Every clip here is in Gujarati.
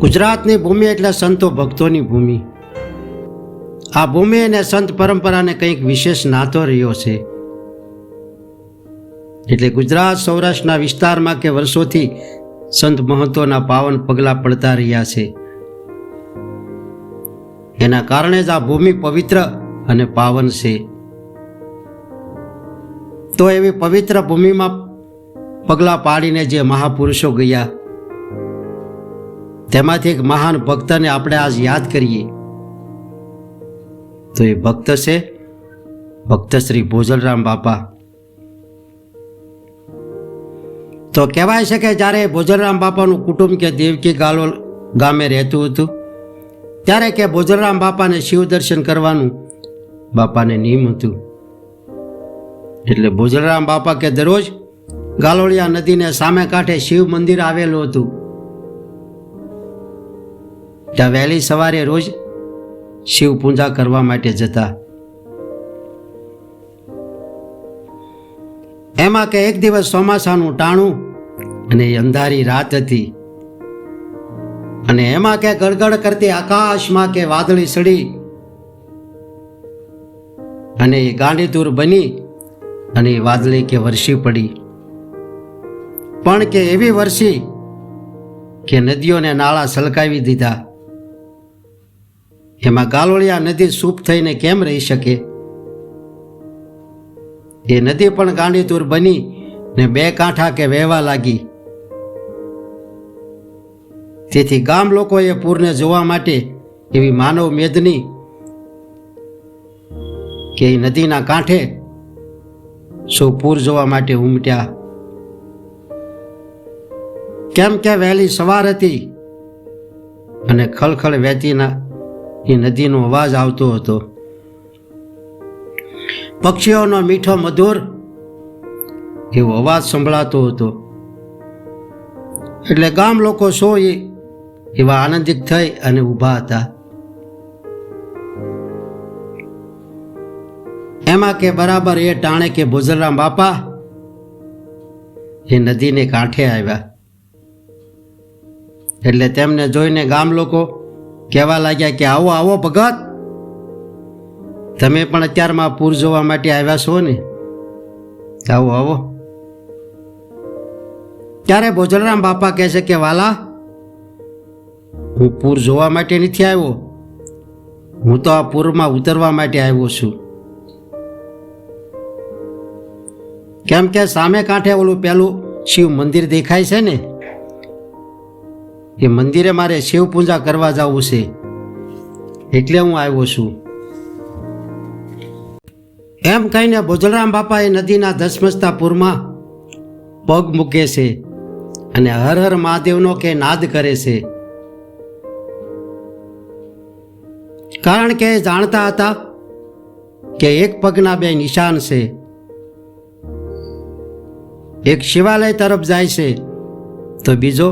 ગુજરાતની ભૂમિ એટલે સંતો ભક્તોની ભૂમિ. આ ભૂમિ અને સંત પરંપરાને કંઈક વિશેષ નાતો રહ્યો છે. એટલે ગુજરાત સૌરાષ્ટ્રના વિસ્તારમાં કે વર્ષોથી સંત મહંતોના પાવન પગલાં પડતા રહ્યા છે. એના કારણે જ આ ભૂમિ પવિત્ર અને પાવન છે. તો એવી પવિત્ર ભૂમિમાં પગલાં પાડીને જે મહાપુરુષો ગયા, તેમાંથી એક મહાન ભક્તને આપણે આજ યાદ કરીએ. તો એ ભક્ત છે ભક્ત શ્રી ભોજરામ બાપા. તો કહેવાય છે કે જ્યારે ભોજરામ બાપાનું કુટુંબ કે દેવકી ગાલોલ ગામે રહેતું હતું, ત્યારે કે ભોજરામ બાપાને શિવ દર્શન કરવાનું બાપાને નિયમ હતું. એટલે ભોજરામ બાપા કે દરરોજ ગાલોળિયા નદીને સામે કાંઠે શિવ મંદિર આવેલું હતું. ત્યાં વહેલી સવારે રોજ શિવ પૂજા કરવા માટે જતા. એમાં કે એક દિવસ ચોમાસાનું ટાણું અને અંધારી રાત હતી, અને એમાં કે ગડગડ કરતી આકાશમાં કે વાદળી સડી અને એ ગાંડીતુર બની અને એ વાદળી કે વરસી પડી. પણ કે એવી વરસી કે નદીઓને નાળા સલકાવી દીધા. એમાં ગાલોળિયા નદી સૂપ થઈને કેમ રહી શકે? એ નદી પણ ગાંડીતુર બની ને બે કાંઠા કે વહેવા લાગી. તેથી ગામ લોકોએ પૂરને જોવા માટે એવી માનવ મેદની કે એ નદીના કાંઠે સૌ પૂર જોવા માટે ઉમટ્યા. કેમ કે વહેલી સવાર હતી અને ખળખળ વહેતીના એ નદીનો અવાજ આવતો હતો. પક્ષીઓનો મીઠો મધુર એવો અવાજ સંભળાતો હતો. એટલે ગામ લોકો સૌ એવા આનંદિત થઈ અને ઊભા હતા. એમાં કે બરાબર એ ટાણે કે ભોજરામ બાપા એ નદીને કાંઠે આવ્યા. એટલે તેમને જોઈને ગામ લોકો કહેવા લાગ્યા કે આવો આવો ભગત, તમે પણ અત્યારમાં પૂર જોવા માટે આવ્યા છો ને, આવો આવો. ત્યારે ભોજરામ બાપા કહે છે કે વાલા, હું પૂર જોવા માટે નથી આવ્યો, હું તો આ પૂરમાં ઉતરવા માટે આવ્યો છું. કેમ કે સામે કાંઠે ઓલું પેલું શિવ મંદિર દેખાય છે ને, એ મંદિરે મારે શિવ પૂજા કરવા જવું છે, એટલે હું આવ્યો છું. એમ કહીને ભોજરામ બાપા એ નદીના ધસમસતા પૂરમાં પગ મૂકે છે અને હર હર મહાદેવનો કે નાદ કરે છે. કારણ કે એ જાણતા હતા કે એક પગના બે નિશાન છે. એક શિવાલય તરફ જાય છે તો બીજો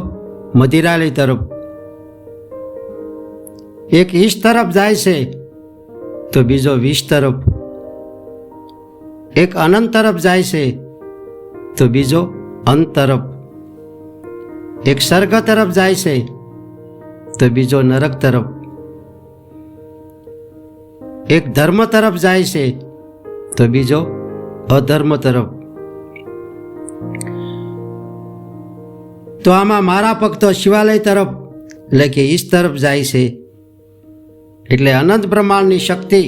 મદિરાલય તરફ. એક ઈશ તરફ જાય છે તો બીજો વિષ તરફ. એક અનંત તરફ જાય છે તો બીજો અંત તરફ. એક સ્વર્ગ તરફ જાય છે તો બીજો નરક તરફ. એક ધર્મ તરફ જાય છે તો બીજો અધર્મ તરફ. તો આમાં મારા પગ તો શિવાલય તરફ એટલે કે ઈશ તરફ જાય છે. એટલે અનંત બ્રહ્માંડની શક્તિ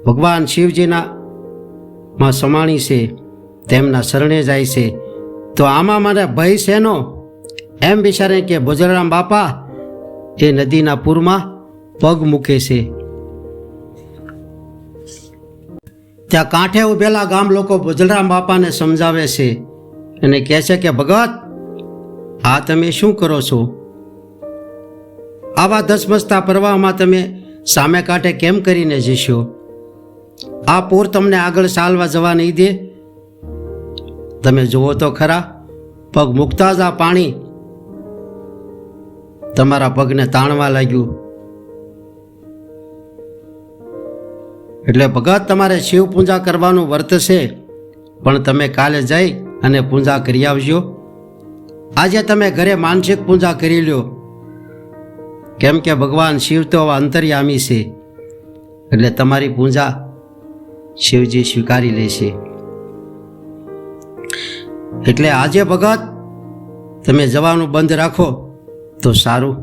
ભગવાન શિવજીના માં સમાણી છે, તેમના શરણે જાય છે. તો આમાં મને ભય શેનો? એમ વિચારે કે ભોજરામ બાપા એ નદીના પૂરમાં પગ મૂકે છે. ત્યાં કાંઠે ઉભેલા ગામ લોકો ભોજરામ બાપાને સમજાવે છે અને કહે છે કે ભગત, આ તમે શું કરો છો? આવા ધસમસતા પ્રવાહમાં તમે સામે કાંઠે કેમ કરીને જશો? આ પૂર તમને આગળ ચાલવા જવા નહીં દે. તમે જુઓ તો ખરા, પગ મૂકતા જ આ પાણી તમારા પગને તાણવા લાગ્યું. એટલે ભગત, તમારે શિવ પૂજા કરવાનું વર્ત છે, પણ તમે કાલે જઈ અને પૂજા કરી આવજો. આજે તમે ઘરે માનસિક પૂજા કરી લ્યો, કેમ કે ભગવાન શિવ તો અંતર્યામી છે, એટલે તમારી પૂજા શિવજી સ્વીકારી લેશે. એટલે આજે ભગત તમે જવાનું બંધ રાખો તો સારું.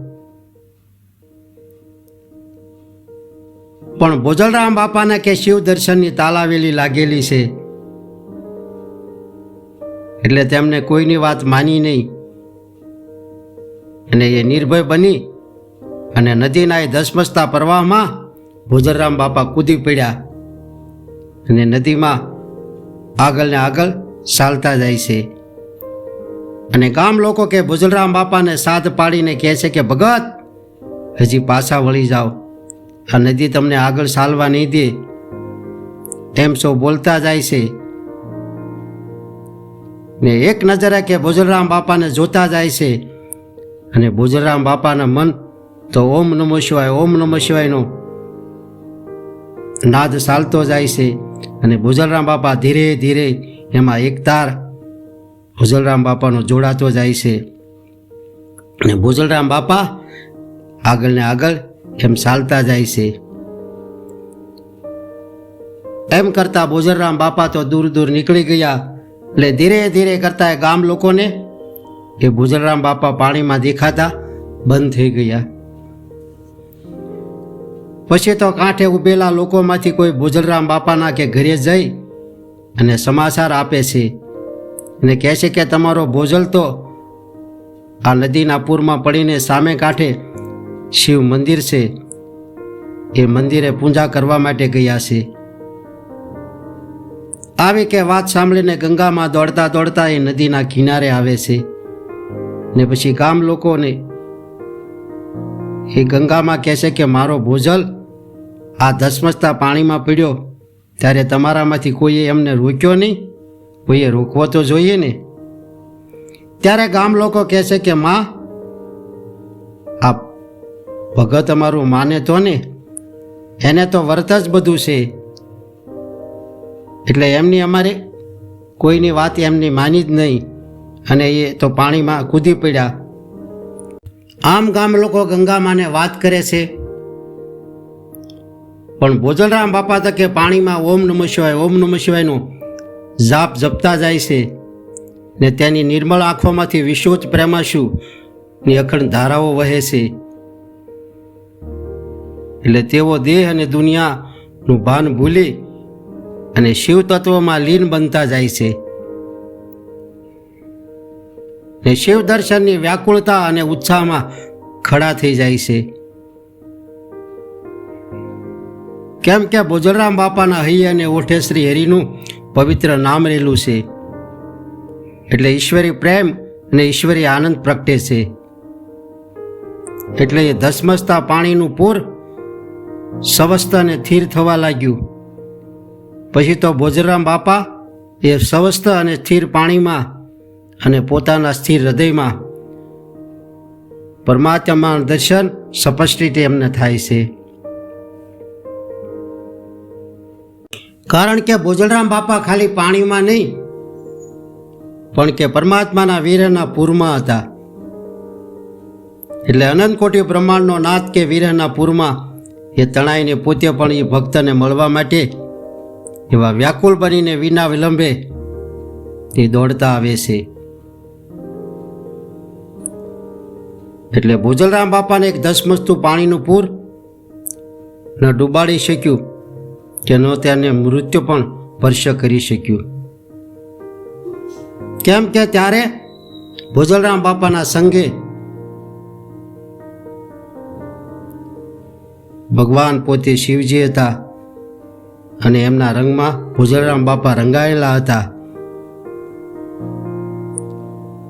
પણ બોજલરામ બાપાને કે શિવ દર્શનની તાલાવેલી લાગેલી છે, એટલે તેમને કોઈની વાત માની નહીં અને એ નિર્ભય બની અને નદીના એ ધસમસતા પ્રવાહમાં બોજલરામ બાપા કૂદી પડ્યા અને નદીમાં આગળ ને આગળ ચાલતા જાય છે. અને ગામ લોકો કે બોજલરામ બાપાને સાથ પાડીને કહે છે કે ભગત હજી પાછા વળી જાઓ, આ નદી તમને આગળ ચાલવા નહીં દે, એમ સૌ બોલતા જાય છે. ને એક નજરે કે બોજલરામ બાપાને જોતા જાય છે અને બોજલરામ બાપાના મન તો ઓમ નમો શિવાય ઓમ નમો શિવાયનો નાદ ચાલતો જાય છે. અને બોજલરામ બાપા ધીરે ધીરે એમાં એક તાર બોજલરામ બાપાનો જોડાતો જાય છે અને બોજલરામ બાપા આગળ ને આગળ એમ ચાલતા જાય છે. એમ કરતા બોજલરામ બાપા તો દૂર દૂર નીકળી ગયા. એટલે ધીરે ધીરે કરતા એ ગામ લોકોને એ બોજલરામ બાપા પાણીમાં દેખાતા બંધ થઈ ગયા. પછી તો કાંઠે ઉભેલા લોકોમાંથી કોઈ બોજલરામ બાપાના કે ઘરે જઈ અને સમાચાર આપે છે અને કહે છે કે તમારો બોજલ તો આ નદીના પૂરમાં પડીને સામે કાંઠે શિવ મંદિર છે, એ મંદિરે પૂજા કરવા માટે ગયા છે. આવી કે વાત સાંભળીને ગંગામાં દોડતા દોડતા એ નદીના કિનારે આવે છે ને પછી ગામ લોકોને એ ગંગામાં કહે છે કે મારો બોજલ આ ધસમસતા પાણીમાં પડ્યો ત્યારે તમારામાંથી કોઈએ એમને રોક્યો નહીં, કોઈએ રોકવો તો જોઈએ ને. ત્યારે ગામ લોકો કહે છે કે માં આ ભગત અમારું માને તો ને, એને તો વર્ત જ બધું છે, એટલે એમની અમારે કોઈની વાત એમની માની જ નહીં અને એ તો પાણીમાં કૂદી પડ્યા. આમ ગામ લોકો ગંગામાને વાત કરે છે, પણ બોજલરામ બાપા તો કે પાણીમાં ઓમ નમઃ શિવાયનો જાપ જપતા જાય છે ને તેની નિર્મળ આંખોમાંથી વિશુદ્ધ પ્રેમાશુની અખંડ ધારાઓ વહે છે. એટલે તેઓ દેહ અને દુનિયાનું ભાન ભૂલી અને શિવ તત્વમાં લીન બનતા જાય છે ને શિવ દર્શનની વ્યાકુળતા અને ઉત્સાહમાં ખડા થઈ જાય છે. કેમ કે બોજલરામ બાપાના હૈયે અને ઓઠે શ્રી હરિનું પવિત્ર નામ રહેલું છે, એટલે ઈશ્વરી પ્રેમ અને ઈશ્વરી આનંદ પ્રગટે છે. એટલે એ ધસમસતા પાણીનું પૂર સ્વસ્થ અને સ્થિર થવા લાગ્યું. પછી તો બોજલરામ બાપા એ સ્વસ્થ અને સ્થિર પાણીમાં અને પોતાના સ્થિર હૃદયમાં પરમાત્માના દર્શન સ્પષ્ટ રીતે એમને થાય છે. કારણ કે બોજલરામ બાપા ખાલી પાણીમાં નહીં પણ કે પરમાત્માના વીરના પૂરમાં હતા. એટલે અનંત કોટી બ્રહ્માંડનો નાથ કે વીરના પૂરમાં એ તણાઈને પોતે પણ એ ભક્તને મળવા માટે એવા વ્યાકુળ બનીને વિના વિલંબે તે દોડતા આવે છે. એટલે બોજલરામ બાપાને એક ધસમસતું પાણીનું પૂર ન ડૂબાડી શક્યું કે ન તેને મૃત્યુ પણ સ્પર્શ કરી શક્યું. કેમ કે ત્યારે બોજલરામ બાપાના સંગે ભગવાન પોતે શિવજી હતા અને એમના રંગમાં બોજલરામ બાપા રંગાયેલા હતા.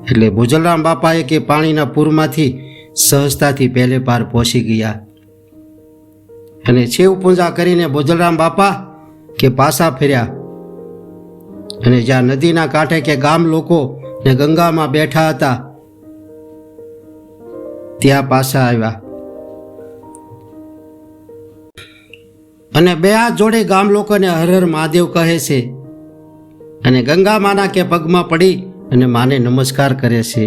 એટલે બોજલરામ બાપાએ કે પાણીના પૂરમાંથી સહજતાથી પહેલે પાર પહોંચી ગયા અને શિવ પૂજા કરીને બોજલરામ બાપા કે પાછા ફર્યા અને જ્યાં નદીના કાંઠે કે ગામ લોકો ને ગંગામાં બેઠા હતા ત્યાં પાછા આવ્યા અને બે હાથ જોડી ગામ લોકોને હર હર મહાદેવ કહે છે અને ગંગા માના કે પગમાં પડી અને માને નમસ્કાર કરે છે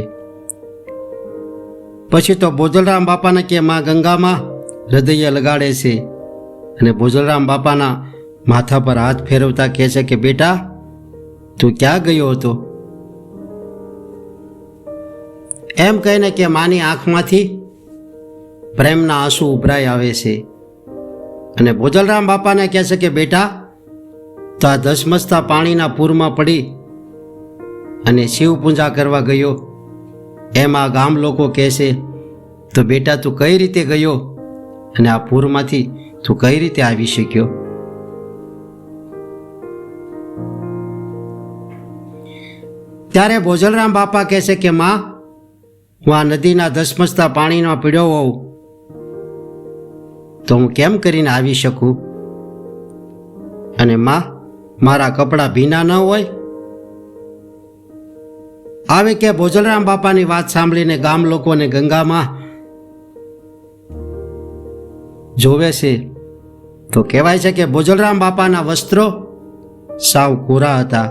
પછી તો બોજલરામ બાપાને કે માં ગંગામાં હૃદય લગાડે છે અને બોજલરામ બાપાના માથા પર હાથ ફેરવતા કહે છે કે બેટા તું ક્યાં ગયો હતો? એમ કહીને કે માની આંખમાંથી પ્રેમના આંસુ ઉભરાઈ આવે છે અને બોજલરામ બાપાને કહે છે કે બેટા તો આ ધસમસતા પાણીના પૂરમાં પડી અને શિવ પૂજા કરવા ગયો એમ આ ગામ લોકો કહે છે, તો બેટા તું કઈ રીતે ગયો અને આ પૂરમાંથી તું કઈ રીતે આવી શક્યો? ત્યારે બોજલરામ બાપા કહે છે કે માં હું આ નદીના ધસમસતા પાણીમાં પીડ્યો હોઉં તો હું કેમ કરીને આવી શકું? અને માં મારા કપડાં ભીના ન હોય? આવે કે બોજલરામ બાપાની વાત સાંભળીને ગામ લોકોને ગંગામાં જોવે છે તો કહેવાય છે કે બોજલરામ બાપાના વસ્ત્રો સાવ કોરા હતા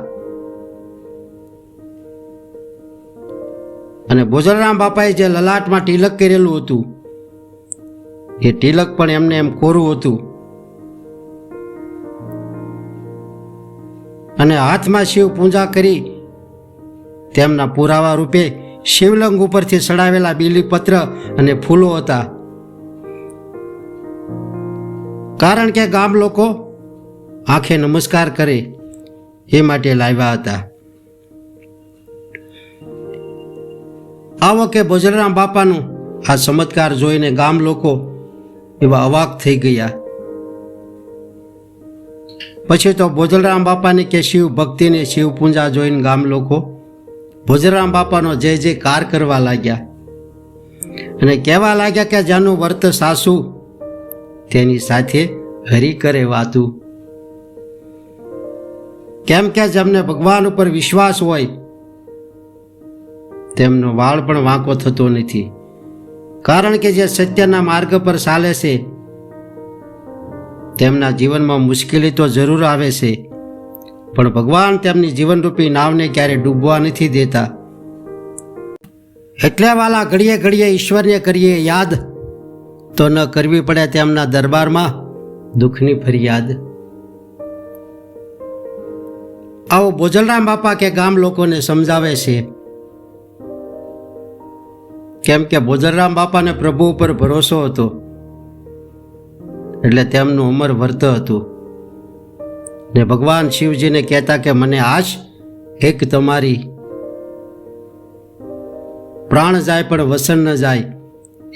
અને બોજલરામ બાપાએ જે લલાટમાં તિલક કરેલું હતું એ તિલક પણ એમને એમ કોરું હતું અને હાથમાં શિવ પૂજા કરી તેમના પુરાવા રૂપે શિવલિંગ ઉપરથી ચડાવેલા બીલીપત્ર અને ફૂલો હતા. કારણ કે ગામ લોકો આંખે નમસ્કાર કરે એ માટે લાવ્યા હતા. આવો કે બોજલરામ બાપાનું આ ચમત્કાર જોઈને ગામ લોકો એવા અવાક થઈ ગયા. પછી તો બોજલરામ બાપાની કે શિવ ભક્તિને શિવ પૂજા જોઈને ગામ લોકો બોજલરામ બાપાનો જય જયકાર કરવા લાગ્યા અને કહેવા લાગ્યા કે જેનું વર્ત સાસુ તેની સાથે હરી કરે વાતું. કેમ કે જેમને ભગવાન ઉપર વિશ્વાસ હોય તેમનો વાળ પણ વાંકો થતો નથી. કારણ કે જે સત્યના માર્ગ પર ચાલે છે તેમના જીવનમાં મુશ્કેલી તો જરૂર આવે છે પણ ભગવાન તેમની જીવનરૂપી નાવને ક્યારે ડૂબવા નથી દેતા. એટલે વાલા ઘડીએ ઘડીએ ઈશ્વરને કરીએ યાદ તો ન કરવી પડે તેમના દરબારમાં દુઃખની ફરિયાદ. આવો બોજલરામ બાપા કે ગામ લોકોને સમજાવે છે. કેમ કે બોજલરામ બાપાને પ્રભુ ઉપર ભરોસો હતો એટલે તેમનું અમર વર્ત હતું ને ભગવાન શિવજીને કહેતા કે મને આજ એક તમારી પ્રાણ જાય પણ વસન ન જાય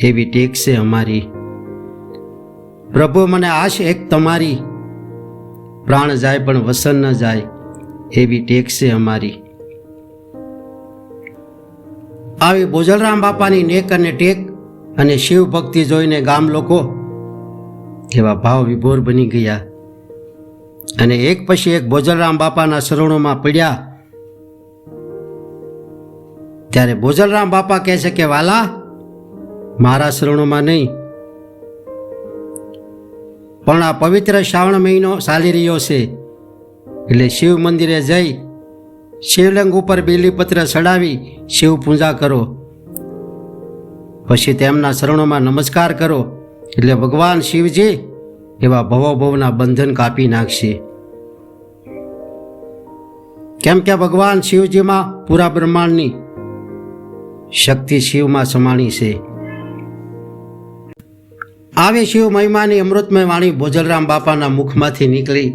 એવી ટેક છે અમારી. પ્રભુ મને આશ એક તમારી પ્રાણ જાય પણ વસન ન જાય એવી ટેક છે અમારી. આવી બોજલરામ બાપાની નેક અને ટેક અને શિવ ભક્તિ જોઈને ગામ લોકો એવા ભાવ વિભોર બની ગયા અને એક પછી એક બોજલરામ બાપાના શરણોમાં પડ્યા. ત્યારે બોજલરામ બાપા કહે છે કે વાલા મારા શરણોમાં નહીં પણ આ પવિત્ર શ્રાવણ મહિનો ચાલી રહ્યો છે એટલે શિવ મંદિરે જઈ શિવલિંગ ઉપર બીલીપત્ર ચડાવી શિવ પૂજા કરો, પછી તેમના શરણોમાં નમસ્કાર કરો એટલે ભગવાન શિવજી એવા ભવોભવના બંધન કાપી નાખશે. કેમ કે ભગવાન શિવજીમાં પૂરા બ્રહ્માંડની શક્તિ શિવમાં સમાણી છે. આવી શિવ મહિમાની અમૃતમય વાણી બોજલરામ બાપાના મુખમાંથી નીકળી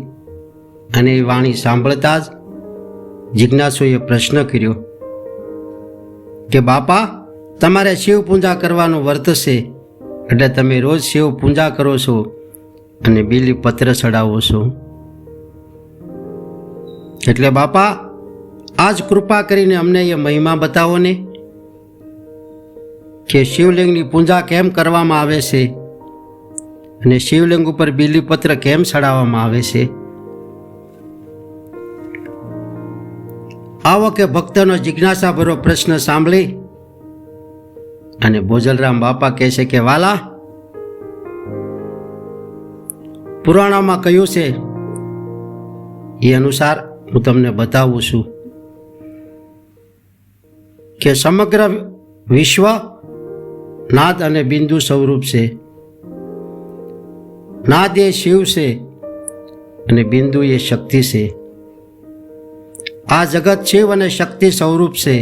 અને એ વાણી સાંભળતા જ જિજ્ઞાસુએ પ્રશ્ન કર્યો કે બાપા તમારે શિવ પૂજા કરવાનું વર્ત છે એટલે તમે રોજ શિવ પૂજા કરો છો અને બીલીપત્ર ચડાવો છો, એટલે બાપા આજ કૃપા કરીને અમને એ મહિમા બતાવો ને કે શિવલિંગની પૂજા કેમ કરવામાં આવે છે અને શિવલિંગ ઉપર બીલીપત્ર કેમ ચડાવવામાં આવે છે. આવો કે ભક્તનો જિજ્ઞાસાભરો પ્રશ્ન સાંભળી અને બોજલરામ બાપા કહે છે કે વાલા પુરાણોમાં કહ્યું છે એ અનુસાર હું તમને બતાવું છું કે સમગ્ર વિશ્વ નાદ અને બિંદુ સ્વરૂપ છે. નાદ એ શિવ છે અને બિંદુ એ શક્તિ છે. આ જગત શિવ અને શક્તિ સ્વરૂપ છે.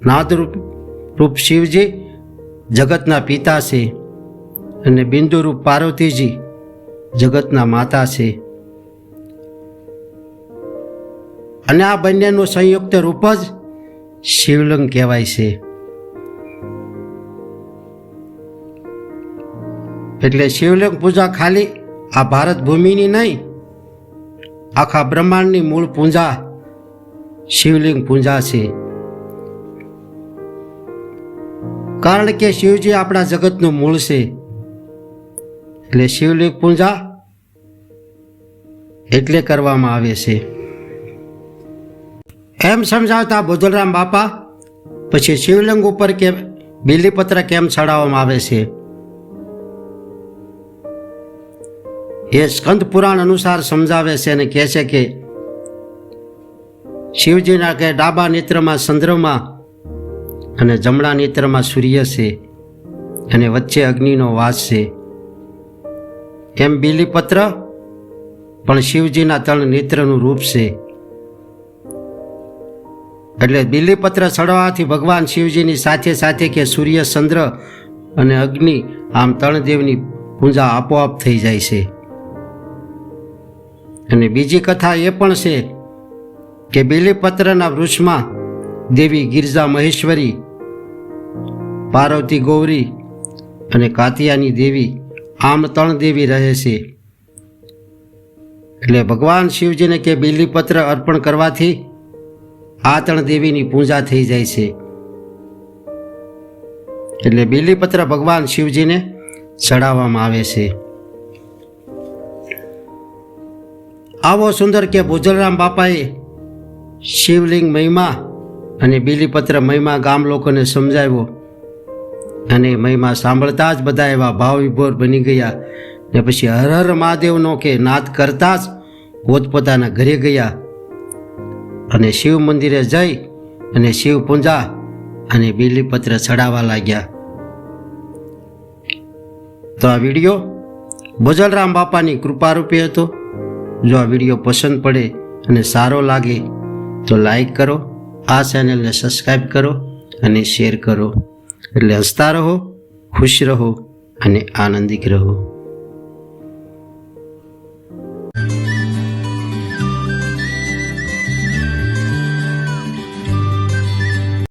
નાદ રૂપ શિવજી જગતના પિતા છે અને બિંદુ રૂપ પાર્વતીજી જગતના માતા છે. અને આ બંનેનું સંયુક્ત રૂપ જ શિવલિંગ કહેવાય છે. એટલે શિવલિંગ પૂજા ખાલી આ ભારત ભૂમિની નહીં, આખા બ્રહ્માંડની મૂળ પૂજા શિવલિંગ પૂજા છે. કારણ કે શિવજી આપણા જગતનું મૂળ છે. એટલે શિવલિંગ પૂજા એટલે કરવામાં આવે છે. એમ સમજાવતા બોજલરામ બાપા પછી શિવલિંગ ઉપર કે બીલીપત્ર કેમ ચડાવવામાં આવે છે એ સ્કંદ પુરાણ અનુસાર સમજાવે છે અને કહે છે કે શિવજીના કે ડાબા નેત્રમાં ચંદ્રમા અને જમણા નેત્રમાં સૂર્ય છે અને વચ્ચે અગ્નિનો વાસ છે. એમ બીલીપત્ર પણ શિવજીના ત્રણ નેત્રનું રૂપ છે. એટલે બીલીપત્ર ચડવાથી ભગવાન શિવજીની સાથે સાથે કે સૂર્ય, ચંદ્ર અને અગ્નિ આમ ત્રણ દેવની પૂજા આપોઆપ થઈ જાય છે. અને બીજી કથા એ પણ છે કે બીલીપત્રના વૃક્ષમાં દેવી ગિરજા મહેશ્વરી, પાર્વતી ગૌરી અને કાતિયાની દેવી આમ ત્રણ દેવી રહે છે. એટલે ભગવાન શિવજીને કે બીલીપત્ર અર્પણ કરવાથી આ ત્રણ દેવીની પૂજા થઈ જાય છે. એટલે બીલીપત્ર ભગવાન શિવજીને ચડાવવામાં આવે છે. આવો સુંદર કે બોજલરામ બાપાએ શિવલિંગ મહિમા અને બીલીપત્ર મહિમા ગામ લોકોને સમજાવ્યો અને મહિમા સાંભળતા જ બધા એવા ભાવ વિભોર બની ગયા ને પછી હર હર મહાદેવનો કે નાદ કરતા જ પોતપોતાના ઘરે ગયા અને શિવ મંદિરે જઈ અને શિવ પૂજા અને બીલીપત્ર ચડાવવા લાગ્યા. તો આ વિડીયો બોજલરામ બાપાની કૃપારૂપી હતો. જો આ વિડીયો પસંદ પડે અને સારો લાગે તો લાઈક કરો, આ ચેનલને સબસ્ક્રાઈબ કરો અને શેર કરો. એટલે હસતા રહો, ખુશ રહો અને આનંદિત રહો.